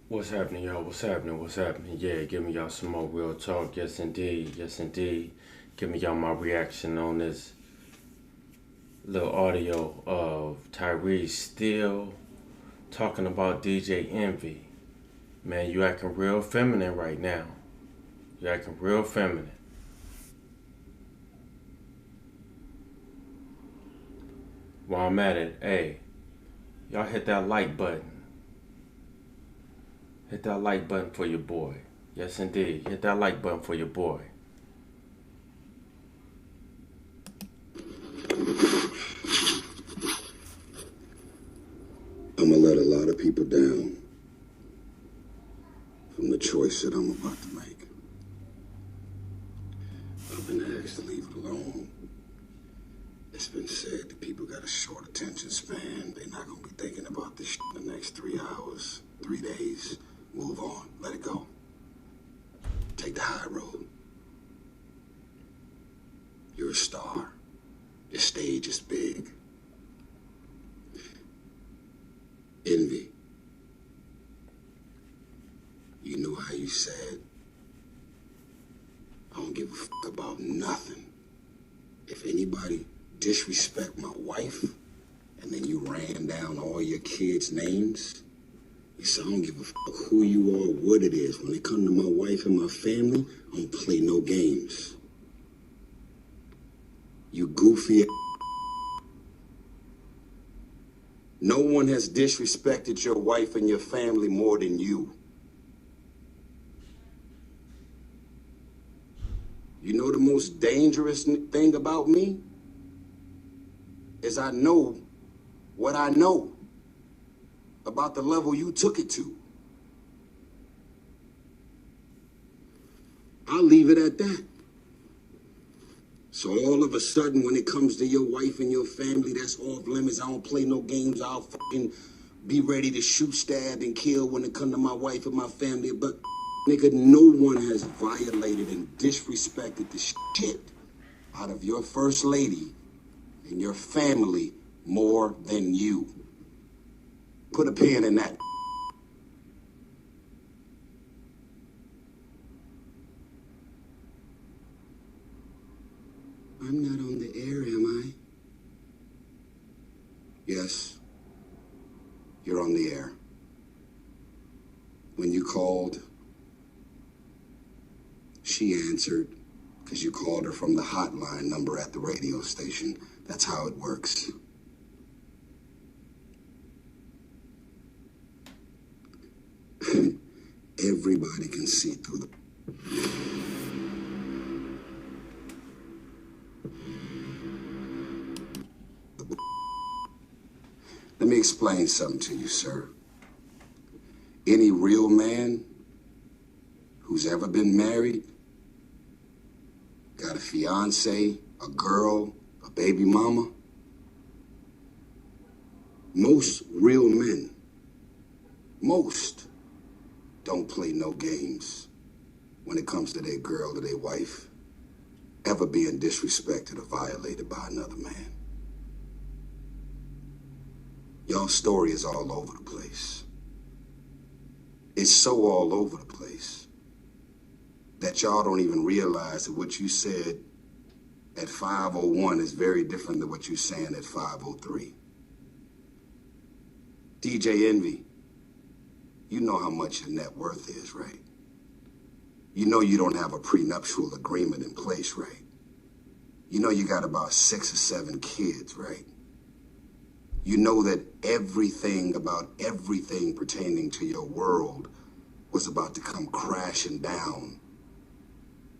What's happening, y'all? What's happening? What's happening? Yeah, give me y'all some more real talk. Yes, indeed. Yes, indeed. Give me y'all my reaction on this little audio of Tyrese still talking about DJ Envy. Man, you acting real feminine right now. You acting real feminine. While I'm at it, hey, y'all hit that like button. Hit that like button for your boy. Yes, indeed. Hit that like button for your boy. I'm gonna let a lot of people down from the choice that I'm about to make. I've been asked to leave it alone. It's been said that people got a short attention span. They're not gonna be thinking about this shit in the next 3 hours, 3 days. Move on, let it go. Take the high road. You're a star. Your stage is big. Envy. You know how you said, I don't give a fuck about nothing. If anybody disrespect my wife, and then you ran down all your kids' names, you said, I don't give a fuck who you are, what it is. When it come to my wife and my family, I don't play no games. You goofy. No one has disrespected your wife and your family more than you. You know the most dangerous thing about me? Is I know what I know about the level you took it to. I'll leave it at that. So all of a sudden, when it comes to your wife and your family, that's off limits. I don't play no games. I'll fucking be ready to shoot, stab, and kill when it comes to my wife and my family. But nigga, no one has violated and disrespected the shit out of your first lady and your family more than you. Put a pin in that. I'm not on the air, am I? Yes, you're on the air. When you called, she answered because you called her from the hotline number at the radio station. That's how it works. Everybody can see through the... Let me explain something to you, sir. Any real man who's ever been married, got a fiance, a girl, a baby mama, most real men, most don't play no games when it comes to their girl or their wife ever being disrespected or violated by another man. Y'all's story is all over the place. It's so all over the place that y'all don't even realize that what you said at 5:01 is very different than what you're saying at 5:03. DJ Envy, you know how much your net worth is, right? You know you don't have a prenuptial agreement in place, right? You know you got about 6 or 7 kids, right? You know that everything about everything pertaining to your world was about to come crashing down.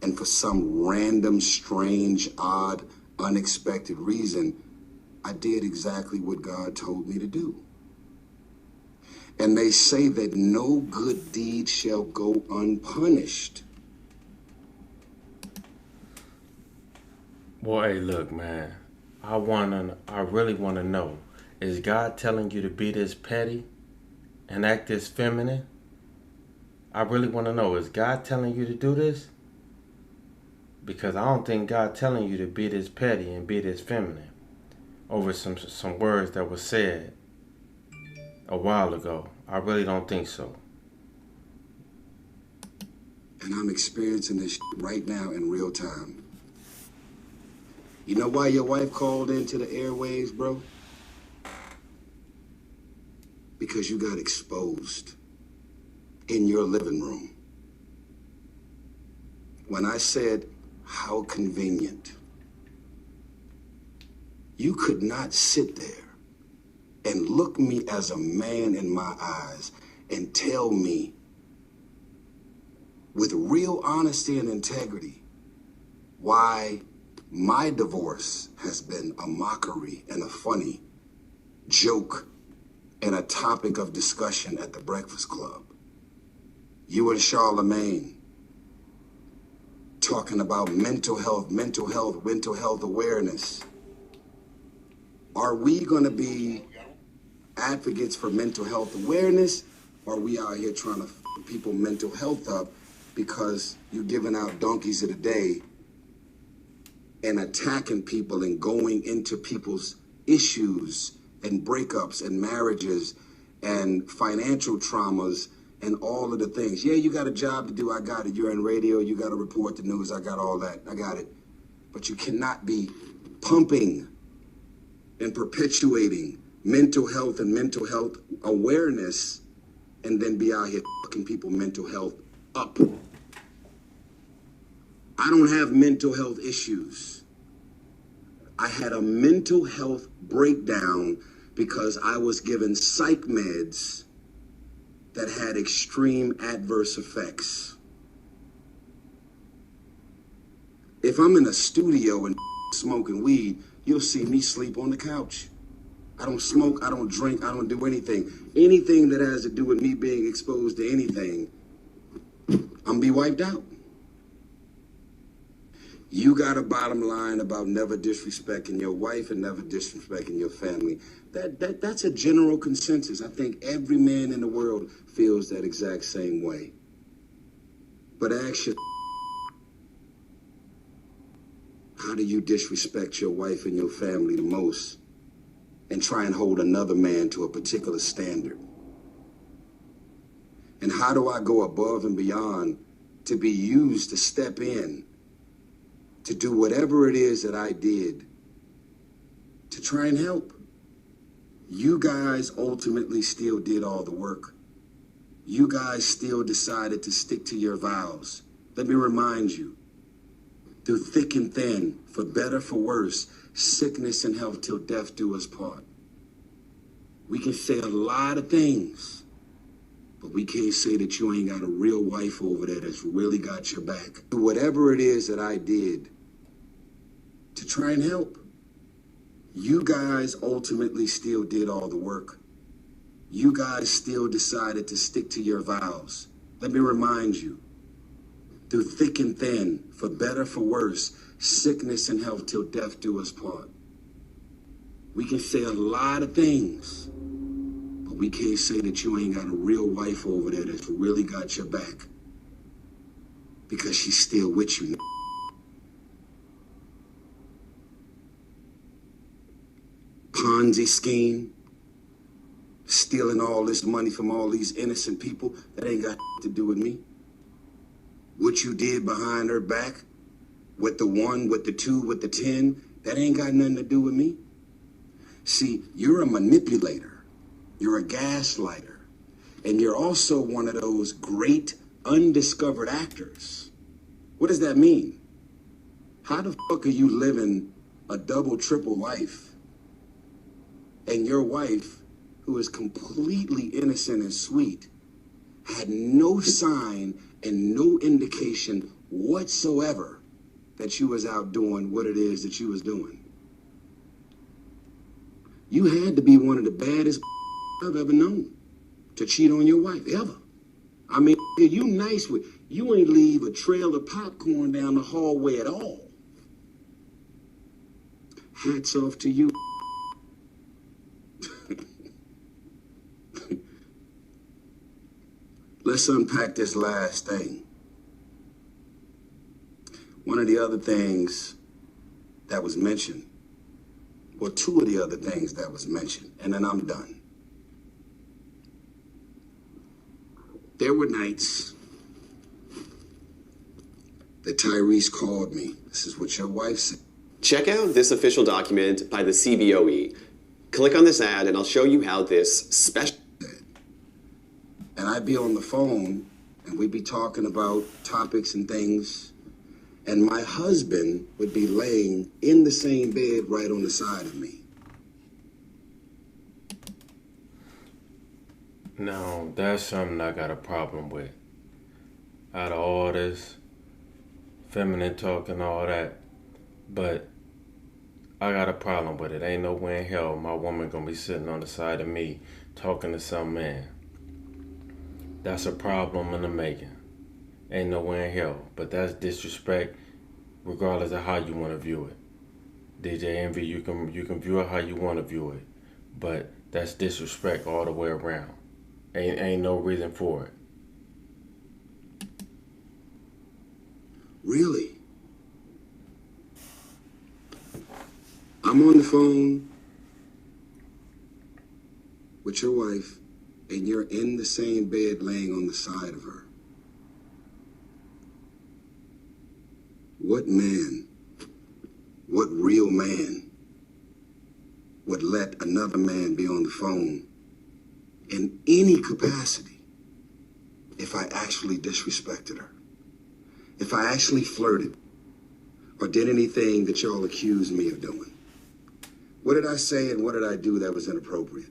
And for some random, strange, odd, unexpected reason, I did exactly what God told me to do. And they say that no good deed shall go unpunished. Boy, hey, look, man. I really wanna know. Is God telling you to be this petty and act this feminine? I really wanna know. Is God telling you to do this? Because I don't think God telling you to be this petty and be this feminine over some words that were said a while ago. I really don't think so. And I'm experiencing this right now in real time. You know why your wife called into the airwaves, bro? Because you got exposed in your living room. When I said, how convenient, you could not sit there and look me as a man in my eyes and tell me with real honesty and integrity why my divorce has been a mockery and a funny joke and a topic of discussion at the Breakfast Club. You and Charlemagne talking about mental health awareness. Are we going to be advocates for mental health awareness, or are we out here trying to f people mental health up because you're giving out donkeys of the day and attacking people and going into people's issues and breakups and marriages and financial traumas and all of the things? Yeah, you got a job to do. I got it. You're in radio. You got to report the news. I got all that. I got it. But you cannot be pumping and perpetuating mental health and mental health awareness and then be out here fucking people mental health up. I don't have mental health issues. I had a mental health breakdown because I was given psych meds that had extreme adverse effects. If I'm in a studio and smoking weed, you'll see me sleep on the couch. I don't smoke, I don't drink, I don't do anything. Anything that has to do with me being exposed to anything, I'm gonna be wiped out. You got a bottom line about never disrespecting your wife and never disrespecting your family. That's a general consensus. I think every man in the world feels that exact same way. But ask your, how do you disrespect your wife and your family the most and try and hold another man to a particular standard? And how do I go above and beyond to be used to step in to do whatever it is that I did to try and help? You guys ultimately still did all the work. You guys still decided to stick to your vows. Let me remind you, through thick and thin, for better, for worse, sickness and health till death do us part. We can say a lot of things, but we can't say that you ain't got a real wife over there that's really got your back. Do whatever it is that I did to try and help. You guys ultimately still did all the work. You guys still decided to stick to your vows. Let me remind you, through thick and thin, for better, for worse, sickness and health till death do us part. We can say a lot of things, but we can't say that you ain't got a real wife over there that's really got your back, because she's still with you. Ponzi scheme, stealing all this money from all these innocent people, that ain't got to do with me. What you did behind her back, with the 1, with the 2, with the 10, that ain't got nothing to do with me. See, you're a manipulator, you're a gaslighter, and you're also one of those great undiscovered actors. What does that mean? How the fuck are you living a double, triple life, and your wife, who is completely innocent and sweet, had no sign and no indication whatsoever that you was out doing what it is that you was doing? You had to be one of the baddest I've ever known to cheat on your wife, ever. I mean, you nice with, you ain't leave a trail of popcorn down the hallway at all. Hats off to you. Let's unpack this last thing. One of the other things that was mentioned, or two of the other things that was mentioned, and then I'm done. There were nights that Tyrese called me. This is what your wife said. Check out this official document by the CBOE. Click on this ad and I'll show you how this special... And I'd be on the phone and we'd be talking about topics and things, and my husband would be laying in the same bed right on the side of me. Now, that's something I got a problem with. Out of all this feminine talk and all that, but I got a problem with it. Ain't no way in hell my woman gonna be sitting on the side of me talking to some man. That's a problem in the making. Ain't no way in hell. But that's disrespect regardless of how you want to view it. DJ Envy, you can view it how you want to view it. But that's disrespect all the way around. Ain't no reason for it. Really? I'm on the phone with your wife, and you're in the same bed laying on the side of her. What man, what real man would let another man be on the phone in any capacity if I actually disrespected her? If I actually flirted or did anything that y'all accused me of doing? What did I say and what did I do that was inappropriate?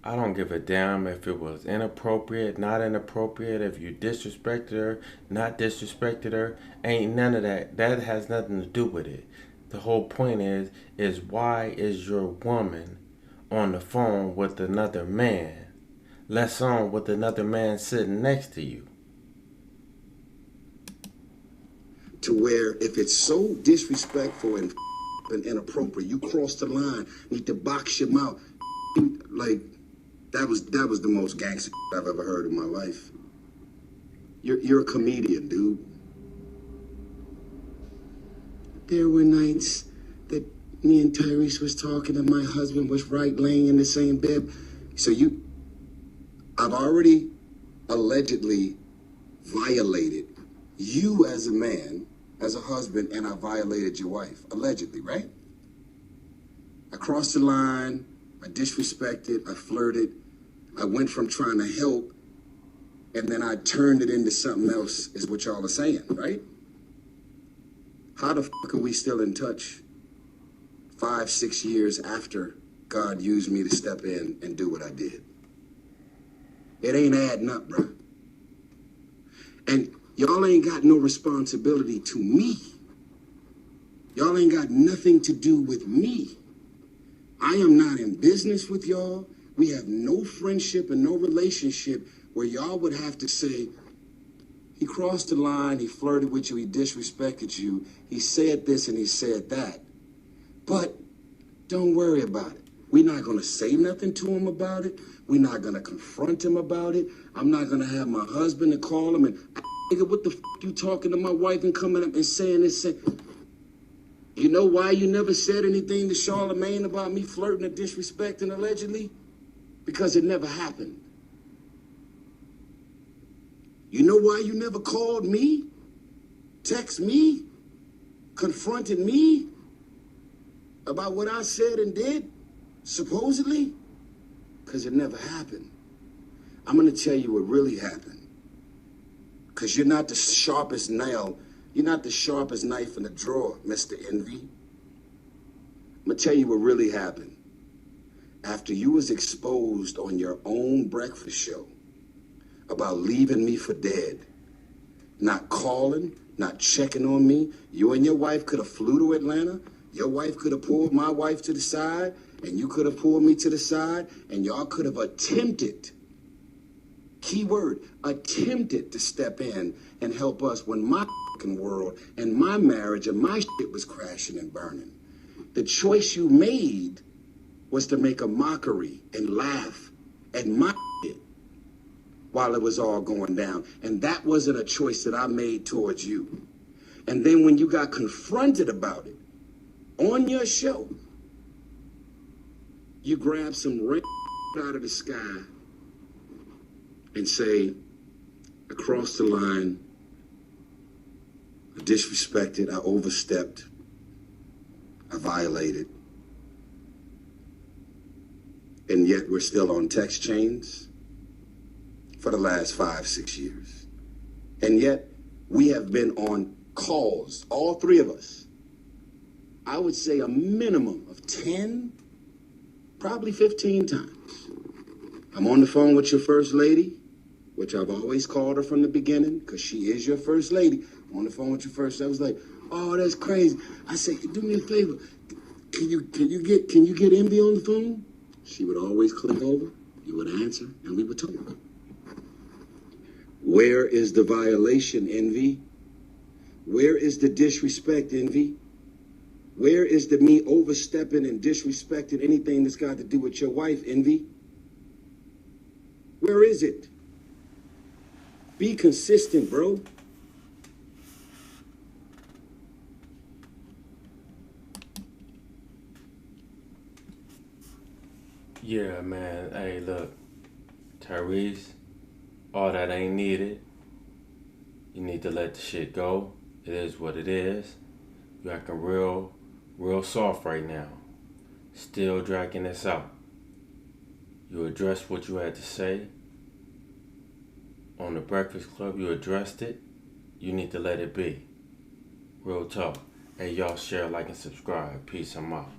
I don't give a damn if it was inappropriate, not inappropriate, if you disrespected her, not disrespected her. Ain't none of that. That has nothing to do with it. The whole point is why is your woman on the phone with another man, less on with another man sitting next to you? To where if it's so disrespectful and inappropriate, you cross the line, need to box your mouth. Like, that was the most gangster I've ever heard in my life. You're a comedian, dude. There were nights that me and Tyrese was talking and my husband was right laying in the same bed. So I've already allegedly violated you as a man, as a husband, and I violated your wife, allegedly, right? I crossed the line, I disrespected, I flirted, I went from trying to help, and then I turned it into something else, is what y'all are saying, right? How the fuck are we still in touch 5, 6 years after God used me to step in and do what I did? It ain't adding up, bro. And y'all ain't got no responsibility to me. Y'all ain't got nothing to do with me. I am not in business with y'all. We have no friendship and no relationship where y'all would have to say, he crossed the line, he flirted with you, he disrespected you, he said this and he said that. But don't worry about it. We're not going to say nothing to him about it. We're not going to confront him about it. I'm not going to have my husband to call him and, nigga, what the f*** you talking to my wife and coming up and saying this? You know why you never said anything to Charlamagne about me flirting or disrespecting allegedly? Because it never happened. You know why you never called me, text me, confronted me about what I said and did, supposedly? Because it never happened. I'm going to tell you what really happened. Because you're not the sharpest nail. You're not the sharpest knife in the drawer, Mr. Envy. I'm going to tell you what really happened. After you was exposed on your own breakfast show about leaving me for dead, not calling, not checking on me, you and your wife could have flew to Atlanta. Your wife could have pulled my wife to the side, and you could have pulled me to the side, and y'all could have attempted, key word, attempted to step in and help us when my fucking world and my marriage and my shit was crashing and burning. The choice you made was to make a mockery and laugh at my shit while it was all going down. And that wasn't a choice that I made towards you. And then when you got confronted about it on your show, you grab some rain out of the sky and say, across the line, I disrespected, I overstepped, I violated. And yet we're still on text chains for the last 5-6 years. And yet we have been on calls, all three of us. I would say a minimum of 10, probably 15 times. I'm on the phone with your first lady, which I've always called her from the beginning, because she is your first lady. I'm on the phone with your first. I was like, oh, that's crazy. I said, do me a favor. Can you get Envy on the phone? She would always click over. You would answer, and we would talk. Where is the violation, Envy? Where is the disrespect, Envy? Where is the me overstepping and disrespecting anything that's got to do with your wife, Envy? Where is it? Be consistent, bro. Yeah, man. Hey, look, Tyrese, all that ain't needed. You need to let the shit go. It is what it is. You acting real soft right now. Still dragging this out. You addressed what you had to say. On the Breakfast Club, you addressed it. You need to let it be. Real talk. Hey, y'all share, like, and subscribe. Peace, I'm out.